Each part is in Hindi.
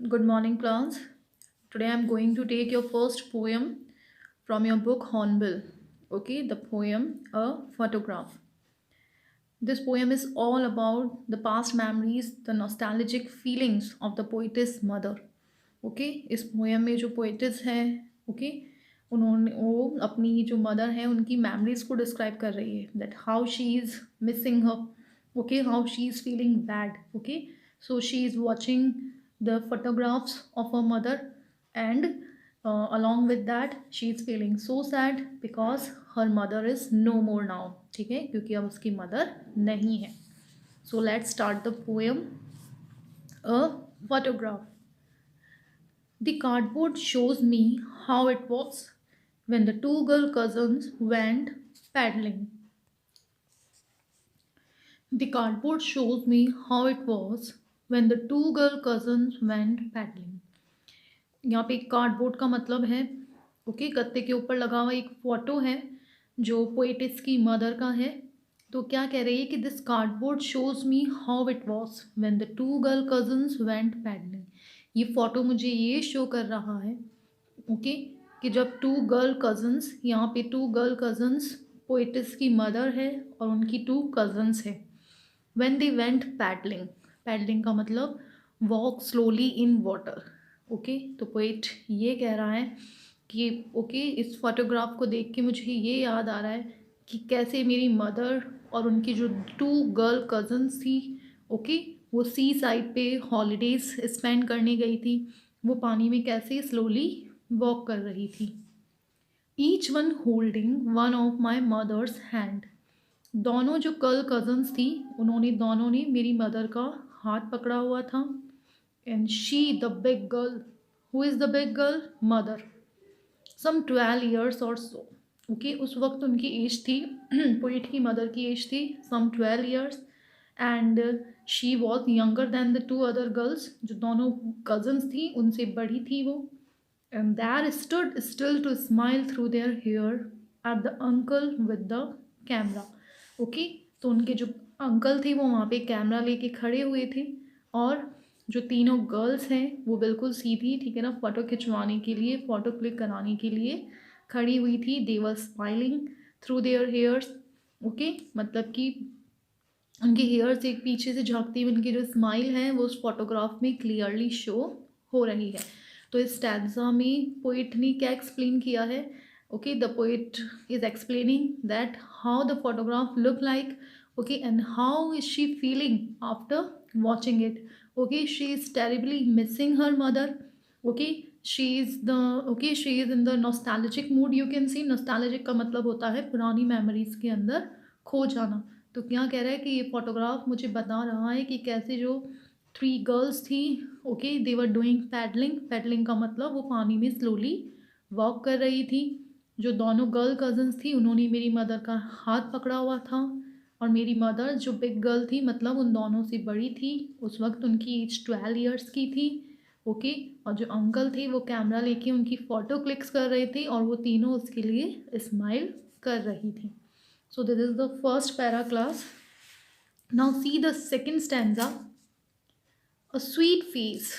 Good morning, class. Today I'm going to take your first poem from your book Hornbill. Okay, the poem A Photograph. This poem is all about the past memories, the nostalgic feelings of the poetess mother. Okay, इस poem में जो poetess है, okay, उन्होंने वो अपनी जो mother है उनकी memories को describe कर रही है, that how she is missing her, okay, how she is feeling bad, okay. So she is watching the photographs of her mother, and along with that she is feeling so sad because her mother is no more now. ठीक है, क्योंकि अब उसकी mother नहीं है. So let's start the poem. A photograph. The cardboard shows me how it was when the two girl cousins went paddling. The cardboard shows me how it was when the two girl cousins went paddling. यहाँ पे कार्डबोर्ड का मतलब है ओके, गत्ते के ऊपर लगा हुआ एक फोटो है जो पोएटिस की मदर का है. तो क्या कह रही है कि this cardboard shows me how it was when the two girl cousins went paddling. ये फोटो मुझे ये शो कर रहा है ओके कि जब टू गर्ल कजन्स, यहाँ पे टू गर्ल कजन्स पोएटिस की मदर है और उनकी टू कजन्स है. When they went paddling, paddling का मतलब walk slowly in water. Okay, तो पोइट ये कह रहा है कि ओके इस फोटोग्राफ को देख के मुझे ये याद आ रहा है कि कैसे मेरी मदर और उनकी जो टू गर्ल कजन्स थी ओके, वो सी साइड पे हॉलीडेज स्पेंड करने गई थी. वो पानी में कैसे स्लोली वॉक कर रही थी. Each one holding one of my mother's hand. दोनों जो गर्ल कजन्स थी दोनों ने मेरी मदर का हाथ पकड़ा हुआ था. And she the big girl, who is the big girl? Mother. Some 12 years or so. Okay, उस वक्त उनकी एज थी पोइट की मदर की एज थी some 12 years, and she was younger than the two other girls. जो दोनों कजन्स थी उनसे बड़ी थी वो. And there stood still to smile through their hair at the uncle with the camera. Okay, तो उनके जो अंकल थे वो वहाँ पे कैमरा लेके खड़े हुए थे, और जो तीनों गर्ल्स हैं वो बिल्कुल सीधी, ठीक है ना, फ़ोटो खिंचवाने के लिए, फ़ोटो क्लिक कराने के लिए खड़ी हुई थी. They were smiling through their hairs. Okay, मतलब कि उनके हेयर्स एक पीछे से झाँकती हुई उनकी जो स्माइल है वो उस फोटोग्राफ में क्लियरली शो हो रही है. तो इस स्टैंजा में पोइट ने क्या एक्सप्लेन किया है? Okay, the poet is explaining that how the photograph look like, okay, and how is she feeling after watching it. Okay, she is terribly missing her mother. Okay, she is in the nostalgic mood. You can see nostalgic का मतलब होता है पुरानी मेमोरीज के अंदर खो जाना. तो क्या कह रहा है कि ये फोटोग्राफ मुझे बता रहा है कि कैसे जो 3 गर्ल्स थी okay, they were doing paddling. Paddling का मतलब वो पानी में स्लोली वॉक कर रही थी. जो दोनों गर्ल कजन्स थी उन्होंने मेरी मदर का हाथ पकड़ा हुआ था, और मेरी मदर जो बिग गर्ल थी मतलब उन दोनों से बड़ी थी, उस वक्त उनकी एज 12 ईयर्स की थी. ओके, और जो अंकल थे वो कैमरा लेके उनकी फ़ोटो क्लिक्स कर रहे थे, और वो तीनों उसके लिए स्माइल कर रही थी. So this is the first para class. Now see the second stanza. A sweet face,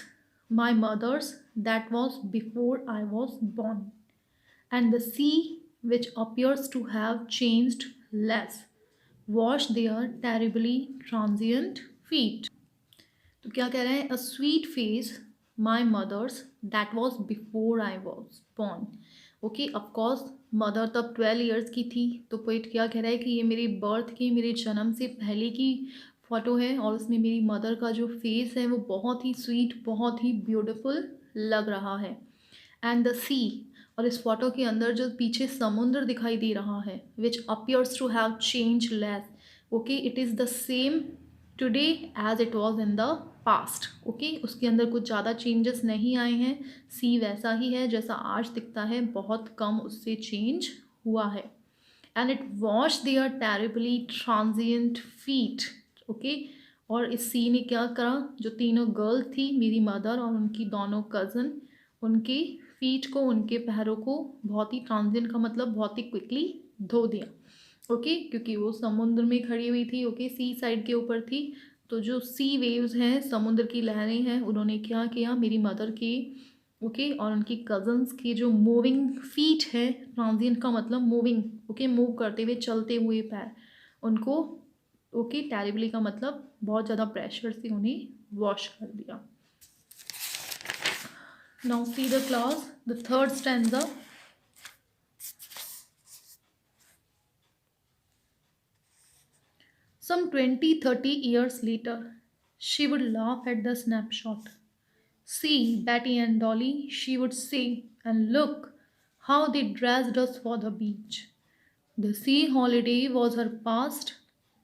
my mother's, that was before I was born, and the sea, which appears to have changed less, wash their terribly transient feet. तो क्या कह रहे हैं? A sweet face, my mother's, that was before I was born. Okay, of course mother तब 12 ईयर्स की थी. तो पोइट क्या कह रहा है कि ये मेरी बर्थ की, मेरे जन्म से पहले की फ़ोटो है, और उसमें मेरी मदर का जो फेस है वो बहुत ही स्वीट, बहुत ही ब्यूटीफुल लग रहा है. एंड द सी, और इस फोटो के अंदर जो पीछे समुद्र दिखाई दे रहा है, which appears to have change less. Okay, it is the same today as it was in the past. Okay, उसके अंदर कुछ ज़्यादा चेंजेस नहीं आए हैं. सी वैसा ही है जैसा आज दिखता है, बहुत कम उससे चेंज हुआ है. And it wash their terribly transient feet. Okay, और इस सी ने क्या करा? जो तीनों गर्ल थी, मेरी मदर और उनकी दोनों कज़न, उनके फीट को, उनके पैरों को बहुत ही, ट्रांजिएंट का मतलब बहुत ही क्विकली धो दिया. ओके, क्योंकि वो समुद्र में खड़ी हुई थी. ओके, सी साइड के ऊपर थी, तो जो सी वेव्स हैं, समुद्र की लहरें हैं, उन्होंने क्या किया, मेरी मदर की ओके और उनकी कज़न्स की जो मूविंग फीट है, ट्रांजिएंट का मतलब मूविंग, ओके मूव करते हुए, चलते हुए पैर, उनको ओके टेरिबली का मतलब बहुत ज़्यादा प्रेशर से उन्हें वॉश कर दिया. Now see the class, the third stanza. Some 20-30 years later, she would laugh at the snapshot. See, Betty and Dolly, she would say, and look how they dressed us for the beach. The sea holiday was her past,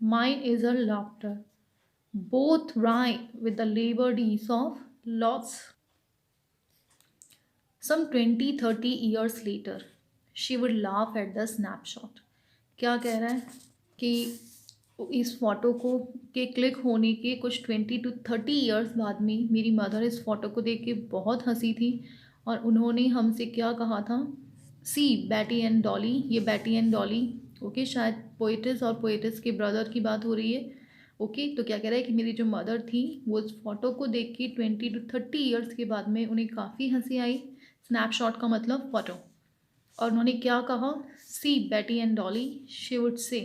mine is her laughter. Both rhyme with the labored ease of loss. Some 20-30 years later, she would laugh at the snapshot. क्या कह रहा है कि इस फ़ोटो को के क्लिक होने के कुछ 20-30 ईयर्स बाद में मेरी मदर इस फ़ोटो को देख के बहुत हंसी थी और उन्होंने हमसे क्या कहा था, सी बैटी एंड डॉली. ये बैटी एंड डॉली ओके शायद पोइटिस और पोइटिस के ब्रदर की बात हो रही है. ओके तो क्या कह रहा है कि मेरी जो मदर थी वो इस फ़ोटो को देख के 20-30 ईयर्स के बाद में उन्हें काफ़ी हंसी आई. स्नैपशॉट का मतलब फ़ोटो. और उन्होंने क्या कहा, see Betty and Dolly, she would say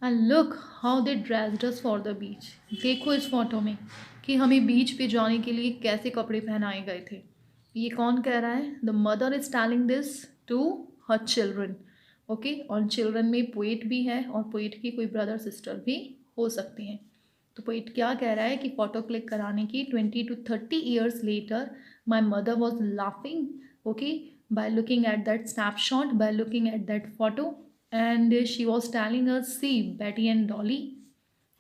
and look how they dressed us for the beach. देखो इस फोटो में कि हमें बीच पे जाने के लिए कैसे कपड़े पहनाए गए थे. ये कौन कह रहा है, the mother is telling this to her children. Okay और चिल्ड्रन में पोइट भी है और पोइट की कोई ब्रदर सिस्टर भी हो सकते हैं. तो पोइट क्या कह रहा है कि फ़ोटो क्लिक कराने की 20-30 years later my mother was laughing okay by looking at that snapshot, by looking at that photo, and she was telling us, see Betty and Dolly.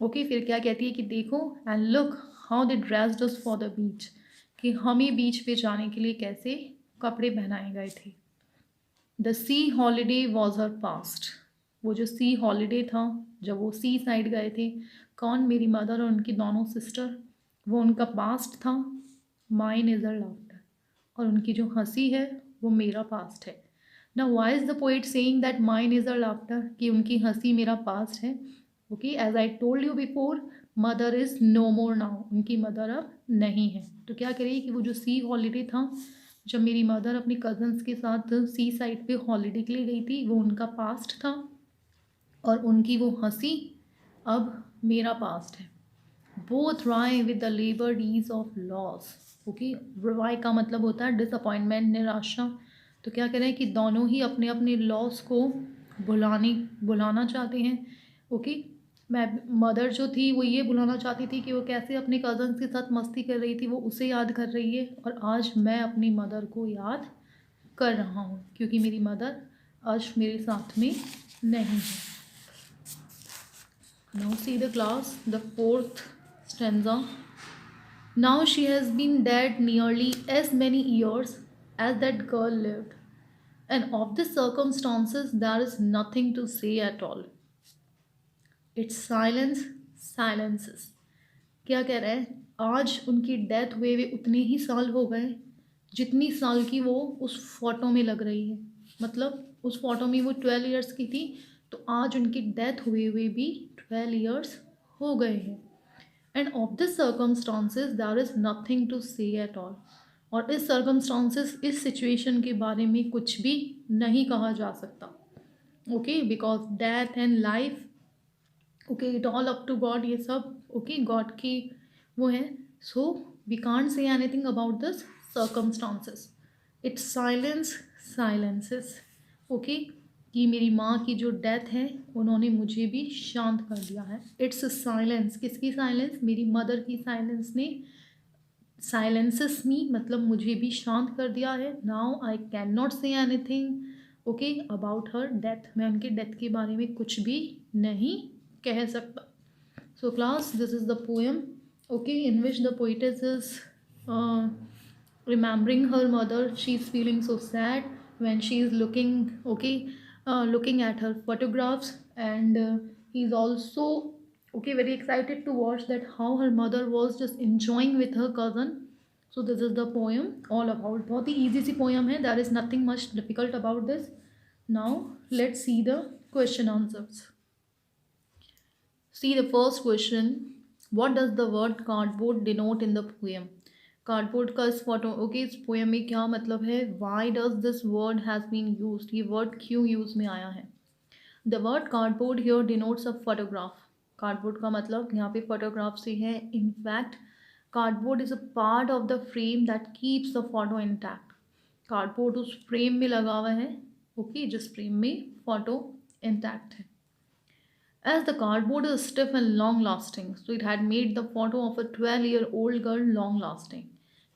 Okay फिर क्या कहती है कि देखो and look how they dressed us for the beach, कि हमें बीच पे जाने के लिए कैसे कपड़े पहनाए गए थे. The sea holiday was her past. वो जो सी हॉलीडे था, जब वो सी साइड गए थे, कौन, मेरी मदर और उनकी दोनों सिस्टर, वो उनका पास्ट था. माइन इज़ हर लाफ्टर, और उनकी जो हंसी है वो मेरा पास्ट है. Now why is the poet saying that mine is her laughter, कि उनकी हंसी मेरा पास्ट है. Okay as I told you before, mother is no more now, उनकी मदर अब नहीं है. तो क्या करिए कि वो जो सी हॉलीडे था, जब मेरी मदर अपनी कज़न्स के साथ सी साइड पे हॉलीडे के लिए गई थी, वो उनका पास्ट था और उनकी वो हंसी अब मेरा पास्ट है. Both wry with the laboured ease of loss. Okay wry का मतलब होता है डिसअपॉइंटमेंट, निराशा. तो क्या कह रहे हैं कि दोनों ही अपने अपने लॉस को बुलाना चाहते हैं. ओके मैं मदर जो थी वो ये बुलाना चाहती थी कि वो कैसे अपने कज़न्स के साथ मस्ती कर रही थी, वो उसे याद कर रही है. और आज मैं अपनी मदर को याद कर रहा हूँ क्योंकि मेरी मदर आज मेरे साथ में नहीं है. Now see the class, the fourth stanza. Now she has been dead nearly as many years as that girl lived, and of the circumstances there is nothing to say at all. It's silence, silences. क्या कह रहा है, आज उनकी डेथ हुए हुए उतने ही साल हो गए जितनी साल की वो उस फोटो में लग रही है. मतलब उस फोटो में वो 12 ईयर्स की थी, तो आज उनकी डेथ हुए हुए भी 12 ईयर्स हो गए हैं. And of this circumstances there is nothing to say at all. और इस सर्कमस्टांसेस, इस सिचुएशन के बारे में कुछ भी नहीं कहा जा सकता. Okay because death and life, okay it all up to God. ये सब ओके गॉड की वो है. So we can't say anything about this circumstances. It's silence, silences. Okay कि मेरी माँ की जो डेथ है उन्होंने मुझे भी शांत कर दिया है. इट्स साइलेंस, किसकी साइलेंस, मेरी मदर की साइलेंस ने साइलेंसेस मी मतलब मुझे भी शांत कर दिया है. Now I can not say anything okay about her death. मैं उनके डेथ के बारे में कुछ भी नहीं कह सकता. So class, this is the poem okay in which the poetess is remembering her mother. She is feeling so sad when she is looking at her photographs, and he's also very excited to watch that how her mother was just enjoying with her cousin. So this is the poem all about. बहुत ही easy सी poem है. There is nothing much difficult about this. Now let's see the question answers. See the first question. What does the word cardboard denote in the poem? Cardboard का इस फोटो ओके इस पोएम में क्या मतलब है? Why does this word has been used, ये वर्ड क्यों यूज में आया है? The word cardboard here denotes a photograph. Cardboard का मतलब यहाँ पे फोटोग्राफ से है। In fact cardboard is a part of the frame that keeps the photo intact. Cardboard उस फ्रेम में लगा हुआ है ओके जिस फ्रेम में फोटो इंटैक्ट है। As the cardboard is stiff and long lasting, so it had made the photo of a 12-year-old girl long lasting.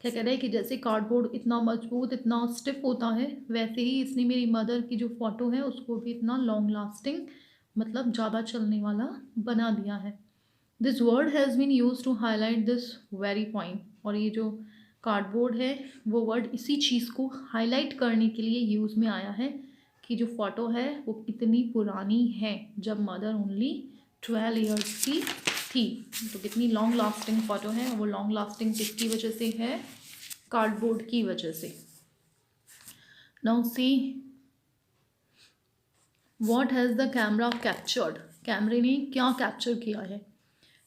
क्या कह रहा है कि जैसे कार्डबोर्ड इतना मजबूत इतना स्टिफ होता है वैसे ही इसने मेरी मदर की जो फोटो है उसको भी इतना लॉन्ग लास्टिंग मतलब ज़्यादा चलने वाला बना दिया है। This word has been use to highlight this very point, और ये जो कार्डबोर्ड है वो वर्ड इसी चीज़ को हाईलाइट करने के लिए यूज़ में आया है कि जो फोटो है वो कितनी पुरानी है, जब मदर ओनली 12 ईयर्स की थी। तो कितनी लॉन्ग लास्टिंग फोटो है, वो लॉन्ग लास्टिंग किसकी वजह से है? कार्डबोर्ड की वजह से। Now see what has the camera captured. कैमरे ने क्या कैप्चर किया है?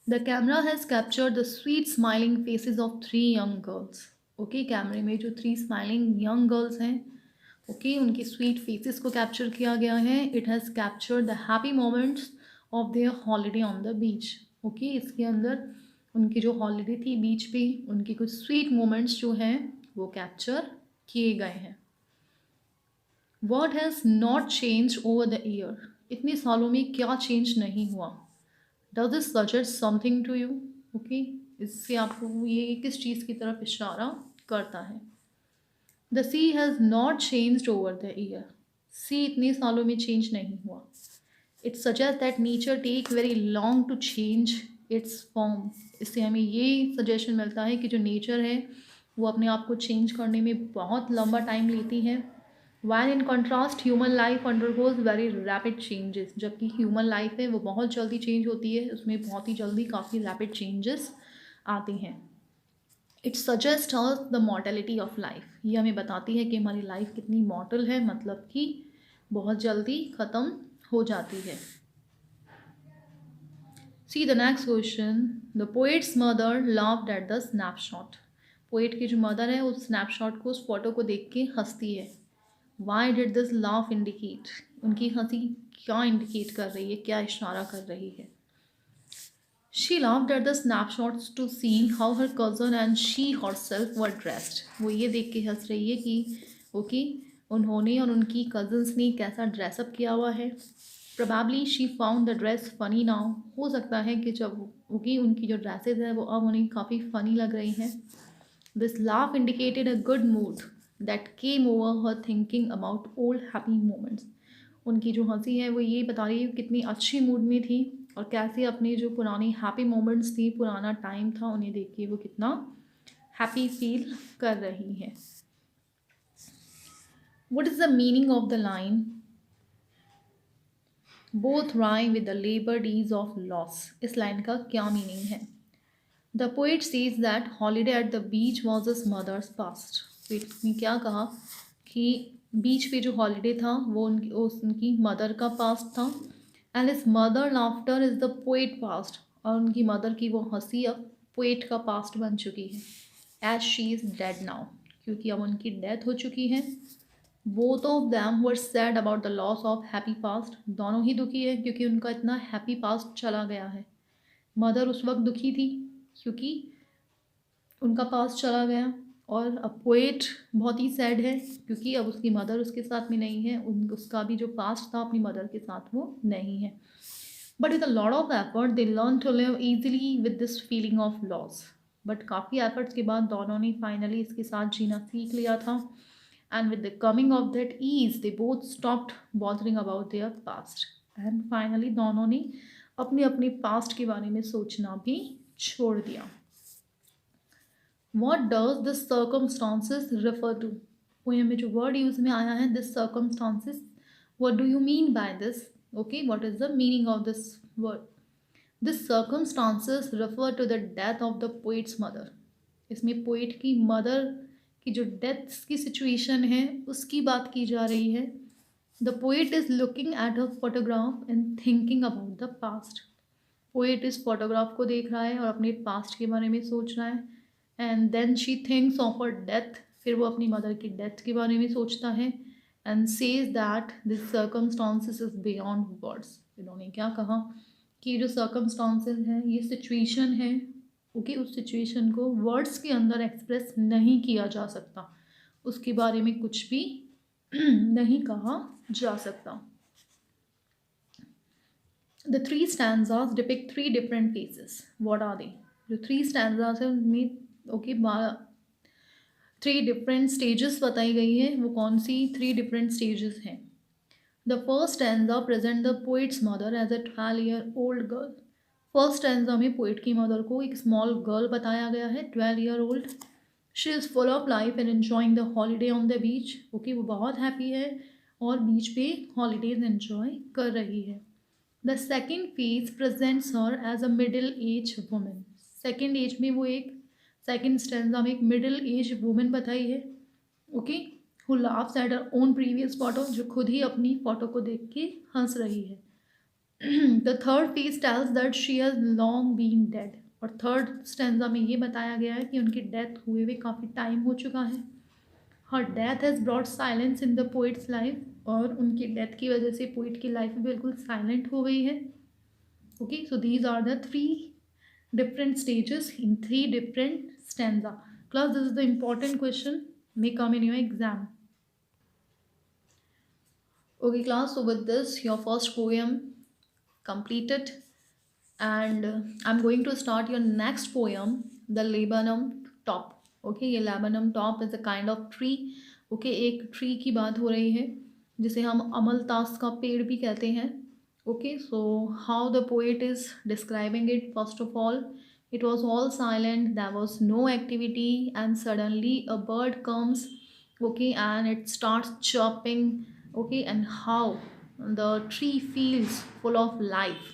The camera has captured the sweet smiling faces of 3 young girls. Okay, कैमरे में जो 3 स्माइलिंग यंग गर्ल्स हैं ओके उनकी स्वीट फेसेस को कैप्चर किया गया है। It has captured the happy moments of their holiday on the beach. Okay, इसके अंदर उनकी जो हॉलीडे थी बीच पे उनके कुछ स्वीट मोमेंट्स जो हैं वो कैप्चर किए गए हैं। What has not change over the year. इतने सालों में क्या चेंज नहीं हुआ? Does this suggest something to you? Okay, इससे आपको ये किस चीज़ की तरफ इशारा करता है? The sea has not changed over the year. Sea इतने सालों में चेंज नहीं हुआ। It suggest that nature take very long to change its form. इससे हमें ये सजेशन मिलता है कि जो नेचर है वो अपने आप को चेंज करने में बहुत लंबा टाइम लेती है। Van in contrast human life undergoes very rapid changes. जबकि ह्यूमन लाइफ है वो बहुत जल्दी चेंज होती है, उसमें बहुत ही जल्दी काफ़ी रैपिड चेंजेस आते हैं। It suggest us the mortality of life. ये हमें बताती है कि हमारी लाइफ कितनी मॉर्टल है, मतलब कि बहुत जल्दी ख़त्म हो जाती है। See the next question. The poets mother laughed at the snapshot. Poet की जो मदर है उस स्नैपशॉट को उस फोटो को देख के हंसती है। Why did this laugh indicate. उनकी हंसी क्या इंडिकेट कर रही है, क्या इशारा कर रही है? She laughed at the snapshots to see how her cousin and she herself were dressed. वो ये देख के हंस रही है कि ओके उन्होंने और उनकी कज़न्स ने कैसा ड्रेसअप किया हुआ है। Probably she found the dress funny now. हो सकता है कि जब ओके उनकी जो ड्रेसेस हैं वो अब उन्हें काफ़ी फ़नी लग रही हैं। This laugh indicated a good mood that came over her thinking about old happy moments. उनकी जो हंसी है वो ये बता रही है कितनी अच्छी मूड में थी और कैसे अपने जो पुरानी हैप्पी मोमेंट्स थी, पुराना टाइम था, उन्हें देख के वो कितना हैप्पी फील कर रही है। What is the meaning of the line both rhyme with the laboured ease of loss? इस लाइन का क्या मीनिंग है? The poet says that holiday at the beach was his mother's past. Poet ने क्या कहा कि बीच पे जो हॉलीडे था वो उनकी मदर का पास्ट था। And his mother laughter is the poet past. और उनकी मदर की वो हंसी अब पोएट का पास्ट बन चुकी है। As she is dead now, क्योंकि अब उनकी डेथ हो चुकी है। Both of them were sad about the loss of happy past. दोनों ही दुखी है क्योंकि उनका इतना हैप्पी पास्ट चला गया है। मदर उस वक्त दुखी थी क्योंकि उनका पास्ट चला गया, और अब पोएट बहुत ही सैड है क्योंकि अब उसकी मदर उसके साथ में नहीं है, उसका भी जो पास्ट था अपनी मदर के साथ वो नहीं है। But with a lot of effort they learn to live easily with this feeling of loss. But काफ़ी एफर्ट्स के बाद दोनों ने फाइनली इसके साथ जीना सीख लिया था। And with the coming of that is they both stopped bothering about their past. And finally दोनों ने अपने अपने पास्ट के बारे में सोचना भी छोड़ दिया। What does this circumstances refer to? Poem में जो वर्ड यूज में आया है this circumstances, what do you mean by this? Okay, what is the meaning of this word? This circumstances refer to the death of the poet's mother. इसमें पोएट की मदर की जो डेथ की सिचुएशन है उसकी बात की जा रही है। The poet is looking at her photograph and thinking about the past. Poet इस फोटोग्राफ को देख रहा है और अपने पास्ट के बारे में सोच रहा है। And then she thinks of her death, फिर वो अपनी मदर की डेथ के बारे में सोचता है। And says that this circumstances is beyond words. इन्होंने क्या कहा कि जो सर्कमस्टांसिस है, ये सिचुएशन है, ओके, उस सिचुएशन को वर्ड्स के अंदर एक्सप्रेस नहीं किया जा सकता, उसके बारे में कुछ भी नहीं कहा जा सकता। The three stanzas depict three different phases. What are they? जो थ्री स्टैंजास है उनमें ओके थ्री डिफरेंट स्टेजेस बताई गई है। वो कौन सी थ्री डिफरेंट स्टेजेस हैं? The first stanza present the poet's mother as a 12-year-old girl. First stanza में पोइट की मदर को एक स्मॉल गर्ल बताया गया है, 12-year-old। She is full of life and enjoying the holiday on the beach. Okay, वो बहुत हैप्पी है और बीच पे हॉलीडेज एन्जॉय कर रही है। The second phase presents her as a middle age women. Second age में वो एक सेकेंड स्टैंजा में एक मिडिल एज वुमेन बताई है, okay, who laughs at her own previous photo, जो खुद ही अपनी फोटो को देख के हंस रही है। The third phase tells that she has long been dead. और थर्ड स्टैंजा में ये बताया गया है कि उनकी डेथ हुए हुए काफ़ी टाइम हो चुका है। Her death has brought silence in the poets life. और उनकी डेथ की वजह से पोइट की लाइफ बिल्कुल साइलेंट हो गई है। Okay, so these are the three different stages in three different stanza. Class, this is the important question may come in your exam. Okay class, so with this your first poem completed, and I'm going to start your next poem, the laburnum top. Okay, ये laburnum top is a kind of tree. Okay, एक tree की बात हो रही है जिसे हम अमलतास का पेड़ भी कहते हैं। Okay, so how the poet is describing it? First of all, it was all silent, there was no activity, and suddenly a bird comes, okay, and it starts chirping, okay, and how the tree feels full of life,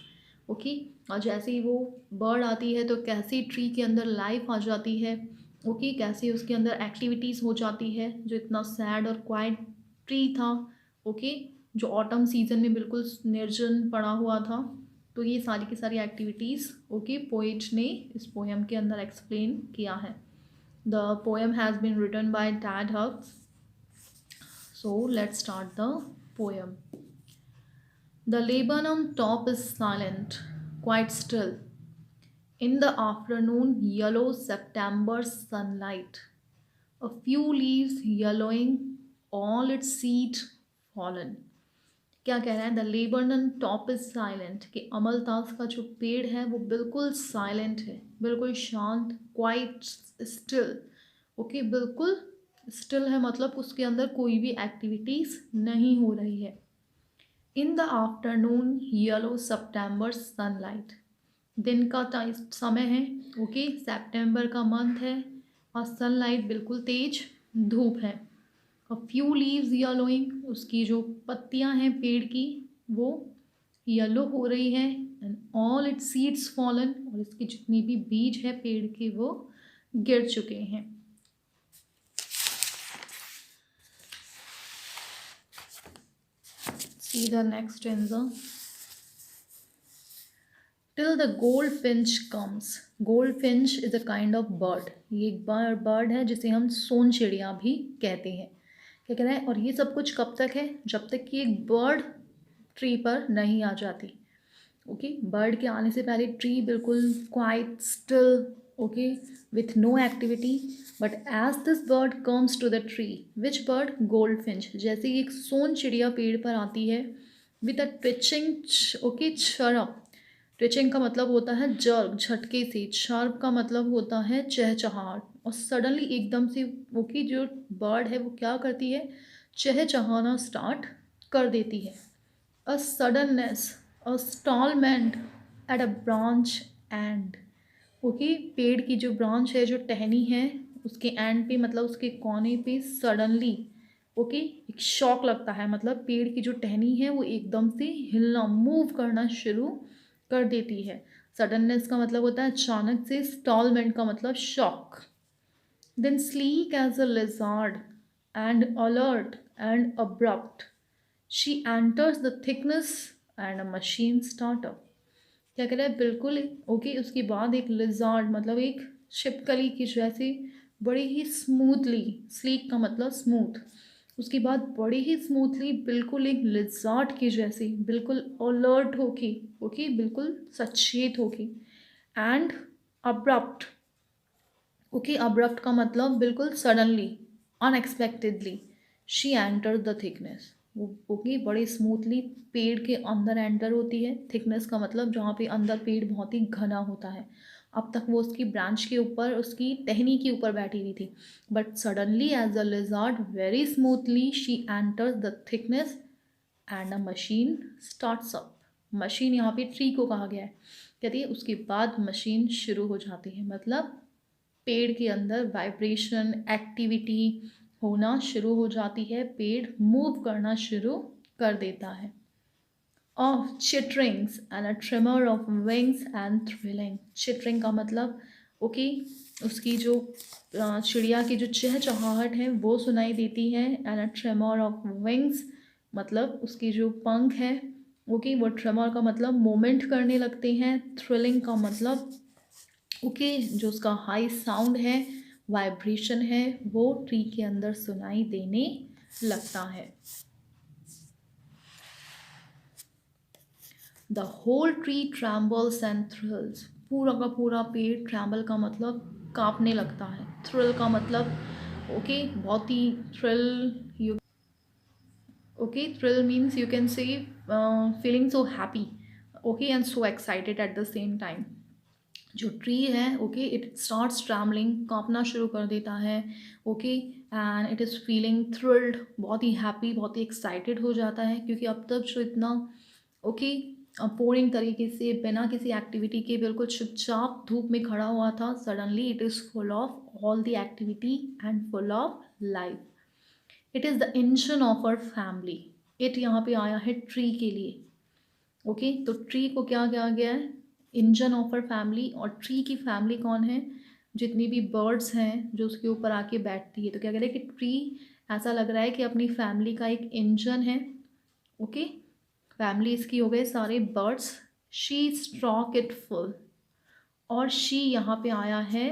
okay। और जैसे ही वो बर्ड आती है तो कैसे ट्री के अंदर लाइफ आ जाती है, ओके, कैसे उसके अंदर एक्टिविटीज़ हो जाती है। जो इतना सैड और क्वाइट ट्री था, ओके, जो ऑटम सीजन में बिल्कुल निर्जन पड़ा हुआ था, तो ये सारी की सारी एक्टिविटीज़ ओके पोएट ने इस पोएम के अंदर एक्सप्लेन किया है। The poem has been written by Ted Hughes. So let's start the poem. The laburnum top is silent, quite still in the afternoon yellow September sunlight, a few leaves yellowing, all its seed fallen। क्या कह रहा है? द लेबर्नन टॉप इज साइलेंट, कि अमलतास का जो पेड़ है वो बिल्कुल साइलेंट है, बिल्कुल शांत, क्वाइट स्टिल, ओके, बिल्कुल स्टिल है, मतलब उसके अंदर कोई भी एक्टिविटीज़ नहीं हो रही है। In the afternoon yellow September sunlight, दिन का समय है, ओके, सितंबर का मंथ है और सनलाइट बिल्कुल तेज धूप है। अ फ्यू लीव्स येलोइंग, उसकी जो पत्तियां हैं पेड़ की वो येलो हो रही है। And all it seeds fallen, और इसकी जितनी भी बीज है पेड़ के वो गिर चुके हैं। See the next stanza. Till the gold Finch comes. Gold Finch is a kind of bird, ये एक बर्ड है जिसे हम सोन चिड़िया भी कहते हैं। क्या कह रहा है? और ये सब कुछ कब तक है? जब तक कि एक बर्ड ट्री पर नहीं आ जाती, ओके। बर्ड के आने से पहले ट्री बिल्कुल quite still, okay, with no activity. But as this bird comes to the tree, which bird? Goldfinch. जैसे ही एक सोन चिड़िया पेड़ पर आती है, with a twitching, okay, chirp. Twitching का मतलब होता है जर्क, झटके से। शार्प का मतलब होता है चहचहाट। और सडनली एकदम से ओके जो बर्ड है वो क्या करती है? चहचहाना स्टार्ट कर देती है। A suddenness, a startlement at a branch end, okay, पेड़ की जो ब्रांच है, जो टहनी है, उसके एंड पे मतलब उसके कोने पे सडनली, ओके, एक शॉक लगता है, मतलब पेड़ की जो टहनी है वो एकदम से हिलना, मूव करना शुरू कर देती है। सडननेस का मतलब होता है अचानक से, स्टॉलमेंट का मतलब shock. Then sleek as a lizard and alert and abrupt, she enters the thickness and a machine start up. क्या कह रहा है, बिल्कुल। ओके, उसके बाद एक लिजार्ड मतलब एक छिपकली की जैसे बड़ी ही स्मूथली, स्लीक का मतलब स्मूथ, उसके बाद बड़ी ही स्मूथली बिल्कुल एक लिजार्ड की जैसे बिल्कुल अलर्ट होके, ओके, बिल्कुल सचेत होके, एंड अब्रप्ट, ओके, अब्रप्ट का मतलब बिल्कुल suddenly, unexpectedly, she enter the thickness, वो ओके बड़े स्मूथली पेड़ के अंदर एंटर होती है। थिकनेस का मतलब जहाँ पे अंदर पेड़ बहुत ही घना होता है। अब तक वो उसकी ब्रांच के ऊपर, उसकी टहनी के ऊपर बैठी हुई थी, but suddenly as a lizard very smoothly she enters the thickness and a machine starts up. Machine यहाँ पे ट्री को कहा गया है। कहती है उसके बाद मशीन शुरू हो जाती है, मतलब पेड़ के अंदर वाइब्रेशन एक्टिविटी होना शुरू हो जाती है, पेड़ मूव करना शुरू कर देता है। Of चिटरिंग्स and a trimmer of wings and thrilling. Chittering का मतलब ओके उसकी जो चिड़िया की जो चहचहाहट है वो सुनाई देती है, and a trimmer of wings मतलब उसकी जो पंख है, ओके, वो ट्रिमर का मतलब मोमेंट करने लगते हैं। थ्रिलिंग का मतलब ओके जो उसका हाई साउंड है, वाइब्रेशन है, वो ट्री के अंदर सुनाई देने लगता है। The whole tree trembles and thrills. पूरा का पूरा पेड़, ट्रैम्बल का मतलब कांपने लगता है, थ्रिल का मतलब ओके बहुत ही thrill, you okay, thrill means you can say feeling so happy, okay, and so excited at the same time. जो ट्री है ओके इट स्टार्ट्स ट्रैमलिंग, कांपना शुरू कर देता है, okay, and it is feeling thrilled, बहुत ही हैप्पी, बहुत ही एक्साइटेड हो जाता है, क्योंकि अब तक जो इतना ओके बोरिंग तरीके से बिना किसी एक्टिविटी के बिल्कुल चुपचाप धूप में खड़ा हुआ था, suddenly it is full of all the activity and full of life. It is the engine of our family. It यहाँ पे आया है ट्री के लिए, ओके, तो ट्री को क्या कहा गया है, इंजन ऑफ आवर फैमिली। और ट्री की फैमिली कौन है, जितनी भी बर्ड्स हैं जो उसके ऊपर आके बैठती है, तो क्या कहते हैं कि ट्री ऐसा लग रहा है कि अपनी फैमिली का एक इंजन है, ओके, फैमिली इसकी हो गए सारे birds. She stroke it full, और शी यहाँ पे आया है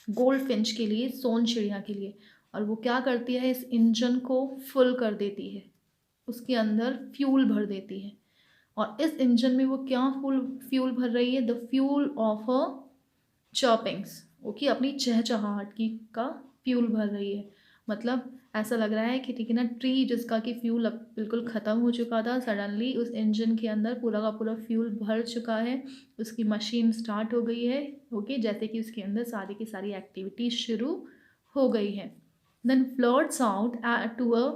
गोल्ड फिंच के लिए, सोन चिड़िया के लिए, और वो क्या करती है, इस इंजन को फुल कर देती है, उसके अंदर फ्यूल भर देती है। और इस इंजन में वो क्या फ्यूल भर रही है, the fuel of a chirpings, okay, अपनी चहचहाहट की का फ्यूल भर रही है। मतलब ऐसा लग रहा है कि ठीक है ना, ट्री जिसका कि फ्यूल अब बिल्कुल ख़त्म हो चुका था, सडनली उस इंजन के अंदर पूरा का पूरा फ्यूल भर चुका है, उसकी मशीन स्टार्ट हो गई है, ओके, जैसे कि उसके अंदर सारी की सारी एक्टिविटी शुरू हो गई है। Then floats out to a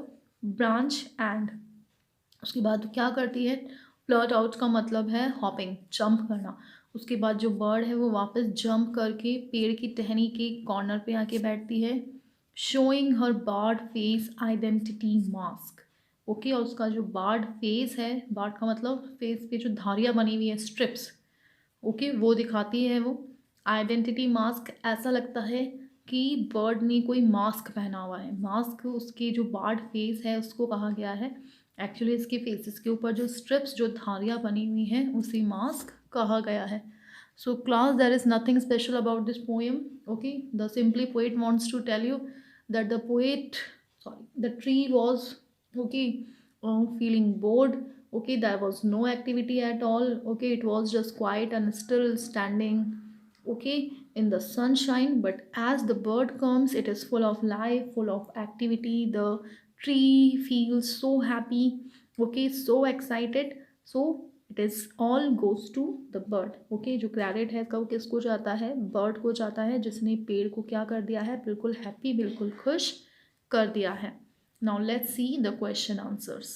branch and, उसके बाद क्या करती है, फ्लर्ट आउट का मतलब है हॉपिंग, जंप करना। उसके बाद जो बर्ड है वो वापस जंप करके पेड़ की टहनी के कॉर्नर पे आके बैठती है, showing her barred face identity mask, okay, और उसका जो बार्ड फेस है, बार्ड का मतलब फेस पे जो धारियाँ बनी हुई है, स्ट्रिप्स, ओके, वो दिखाती है वो आइडेंटिटी मास्क। ऐसा लगता है कि बर्ड ने कोई मास्क पहना हुआ है, मास्क उसके जो बार्ड फेस है उसको कहा गया है, एक्चुअली इसके फेसेस के ऊपर जो स्ट्रिप्स, जो धारियाँ बनी हुई हैं, उसी मास्क कहा गया है। So class, there is nothing special about this poem, okay, the simply poet wants to tell you that the poet, sorry, the tree was okay feeling bored, okay, there was no activity at all, okay, it was just quiet and still standing, okay, in the sunshine, but as the bird comes it is full of life, full of activity, the tree feels so happy, okay, so excited, so it is all goes to the bird, okay, जो क्रेडिट है इसका वो किसको जाता है, बर्ड को जाता है, जिसने पेड़ को क्या कर दिया है, बिल्कुल हैप्पी, बिल्कुल खुश कर दिया है। Now let's see the question answers.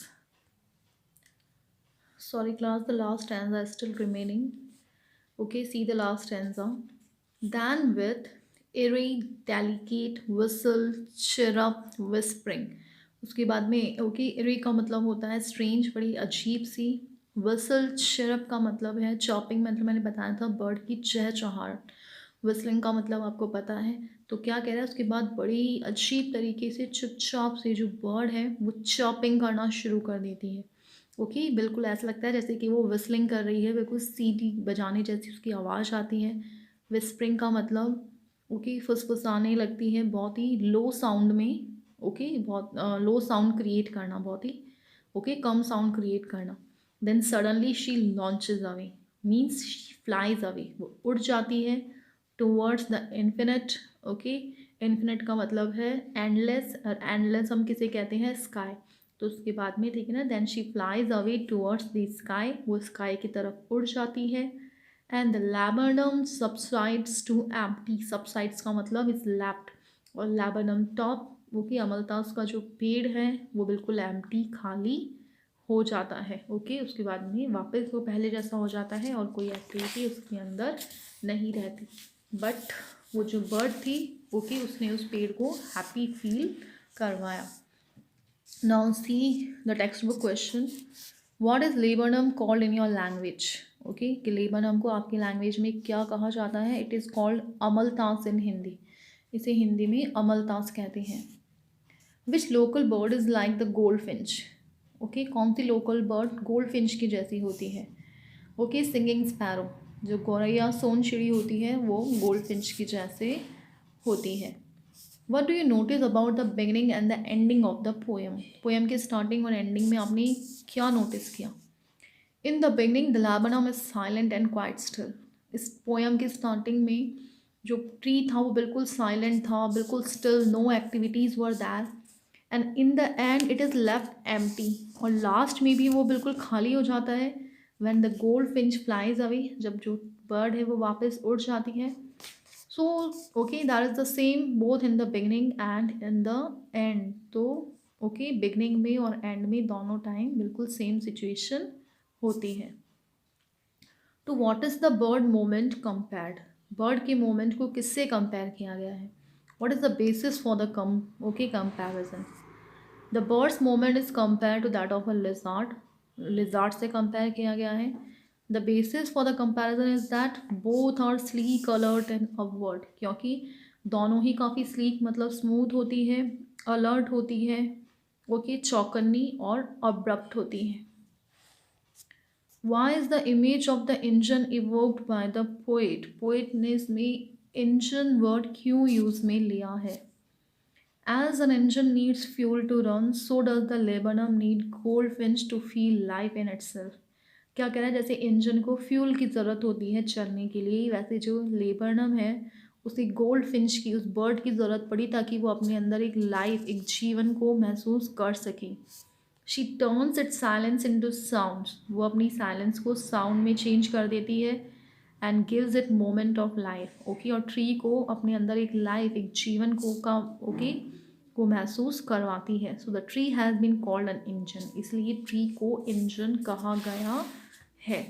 Sorry class, the last stanza is still remaining. Okay, see the last stanza. Then with eerie, delicate whistle, chirrup, whispering. उसके बाद में ओके eerie का मतलब होता है स्ट्रेंज, बड़ी अजीब सी। whistle, chirrup का मतलब है चॉपिंग, मतलब मैंने बताया था बर्ड की चहचहाहट। whistling का मतलब आपको पता है। तो क्या कह रहा है, उसके बाद बड़ी अजीब तरीके से चुपचाप से जो बर्ड है वो चॉपिंग करना शुरू कर देती है, ओके, बिल्कुल ऐसा लगता है जैसे कि वो विस्लिंग कर रही है, बिल्कुल सीटी बजाने जैसी उसकी आवाज़ आती है। विस्परिंग का मतलब ओके फुसफुसाने लगती है बहुत ही लो साउंड में। ओके, बहुत लो साउंड क्रिएट करना, बहुत ही ओके कम साउंड क्रिएट करना। Then suddenly she launches away, means she flies away, वो उड़ जाती है towards the infinite. Okay, infinite का मतलब है एंडलेस, और एंडलेस हम किसे कहते हैं, स्काई। तो उसके बाद में ठीक है ना, then she flies away towards the sky, वो स्काई की तरफ उड़ जाती है। And the laburnum subsides to empty, subsides का मतलब इज लेफ्ट, और laburnum टॉप वो कि अमलतास का जो पेड़ है वो बिल्कुल एम्प्टी, खाली हो जाता है। ओके, उसके बाद में वापस वो पहले जैसा हो जाता है और कोई एक्टिविटी उसके अंदर नहीं रहती। बट वो जो बर्ड थी ओके उसने उस पेड़ को हैप्पी फील करवाया। Now see the textbook question, what is laburnum called in your language. Okay, कि लेबनम को आपकी लैंग्वेज में क्या कहा जाता है। It is called amaltas in Hindi, इसे हिंदी में अमलतास कहते हैं। Which local bird is like the goldfinch. Okay, कौन सी लोकल बर्ड गोल्ड फिंच की जैसी होती है। ओके, सिंगिंग स्पैरो, जो गौरैया सोनचिड़ी होती है वो गोल्ड फिंच की जैसे होती है। What do you notice about the beginning and the ending of the poem. Poem के स्टार्टिंग और एंडिंग में आपने क्या नोटिस किया। In the beginning the laburnum is silent and quite still. इस पोएम के स्टार्टिंग में जो ट्री था वो बिल्कुल साइलेंट था, बिल्कुल still, no activities were there. And in the end it is left empty, और लास्ट में भी वो बिल्कुल खाली हो जाता है। When the gold Finch flies away, जब जो बर्ड है वो वापस उड़ जाती है। So okay, that is the same both in the beginning and in the and. तो ओके, बिगनिंग में और एंड में दोनों टाइम बिल्कुल सेम सिचुएशन होती है। तो what is the bird moment compared. Bird के मोमेंट को किससे कंपेयर किया गया है। What is the basis for the comparison. The bird's moment is compare to that of a lizard. Lizard से कंपेयर किया गया है। The basis for the comparison is that both are sleek alert and upward, क्योंकि दोनों ही काफ़ी स्लीक मतलब स्मूथ होती है, अलर्ट होती है, ओके चौकन्नी और अब्रप्ट होती है। Why is the image of the engine evoked by the poet? Poet ने इसमें engine वर्ड क्यों यूज में लिया है। As an engine needs fuel to run, so does the laburnum need goldfinch to feel life in itself. क्या कह रहा है, जैसे इंजन को फ्यूल की ज़रूरत होती है चलने के लिए, वैसे जो लेबरनम है उसे गोल्ड फिंच की, उस बर्ड की ज़रूरत पड़ी ताकि वो अपने अंदर एक लाइफ, एक जीवन को महसूस कर सके। She turns it silence into sounds, वो अपनी साइलेंस को साउंड में चेंज कर देती है। And gives it moment of life. Okay, और ट्री को अपने अंदर एक लाइफ, एक जीवन को का ओके को महसूस करवाती है। So the tree has been called an engine, इसलिए ट्री को इंजन कहा गया है।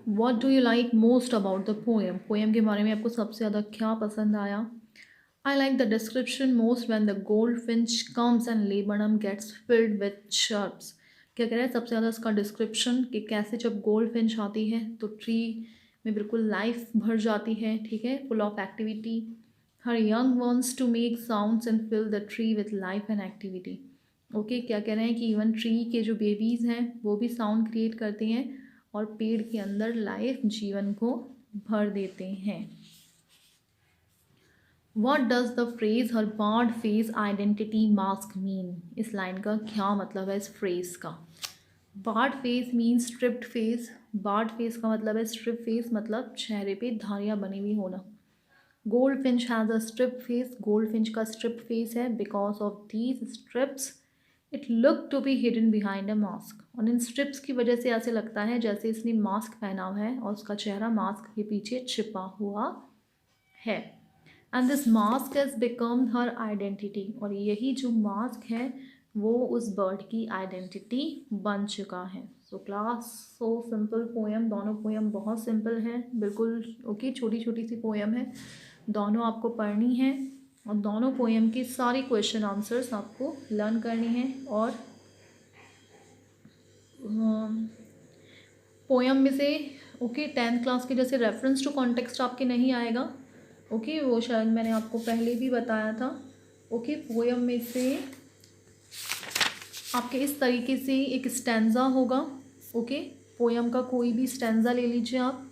What do you like most about the poem. Poem के बारे में आपको सबसे ज़्यादा क्या पसंद आया। I like the description most when the goldfinch comes and laburnum gets filled with chirps. क्या कह रहा है सबसे ज़्यादा इसका डिस्क्रिप्शन कि कैसे जब गोल्ड फिंच आती है तो ट्री में बिल्कुल लाइफ भर जाती है, ठीक है, full of activity. Her young ones to make sounds and fill the tree with life and activity. Okay, क्या कह रहे हैं कि इवन ट्री के जो बेबीज़ हैं वो भी साउंड क्रिएट करते हैं और पेड़ के अंदर लाइफ, जीवन को भर देते हैं। What does the phrase her barred face identity mask mean? इस लाइन का क्या मतलब है इस फ्रेज का। Barred face means striped face. Barred face का मतलब है स्ट्रिप फेस, मतलब चेहरे पे धारियाँ बनी हुई होना। Goldfinch has a strip face, goldfinch का स्ट्रिप फेस है। Because of these stripes it look to be hidden behind a mask, और इन स्ट्रिप्स की वजह से ऐसे लगता है जैसे इसने मास्क पहना हुआ है और उसका चेहरा मास्क के पीछे छिपा हुआ है। And this mask has become her identity, और यही जो मास्क है वो उस बर्ड की आइडेंटिटी बन चुका है। So class, so simple poem, दोनों पोएम बहुत सिंपल है बिल्कुल। ओके, छोटी छोटी सी पोएम है, दोनों आपको पढ़नी है और दोनों पोएम के सारे क्वेश्चन आंसर्स आपको लर्न करनी है। और पोएम में से ओके 10th क्लास के जैसे रेफरेंस टू कॉन्टेक्स्ट आपके नहीं आएगा। ओके, वो शायद मैंने आपको पहले भी बताया था। ओके, पोएम में से आपके इस तरीके से एक स्टैंजा होगा, ओके। पोयम का कोई भी स्टैंजा ले लीजिए आप,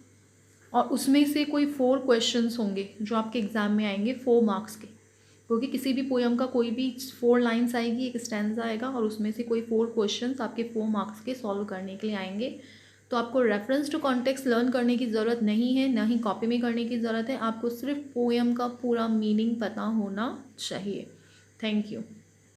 और उसमें से कोई 4 क्वेश्चंस होंगे जो आपके एग्ज़ाम में आएंगे 4 मार्क्स के, क्योंकि किसी भी पोयम का कोई भी 4 लाइन्स आएगी, एक स्टैंजा आएगा, और उसमें से कोई 4 क्वेश्चंस आपके 4 मार्क्स के सॉल्व करने के लिए आएंगे। तो आपको रेफरेंस टू कॉन्टेक्स्ट लर्न करने की ज़रूरत नहीं है, ना ही कॉपी में करने की ज़रूरत है, आपको सिर्फ पोयम का पूरा मीनिंग पता होना चाहिए। Thank you.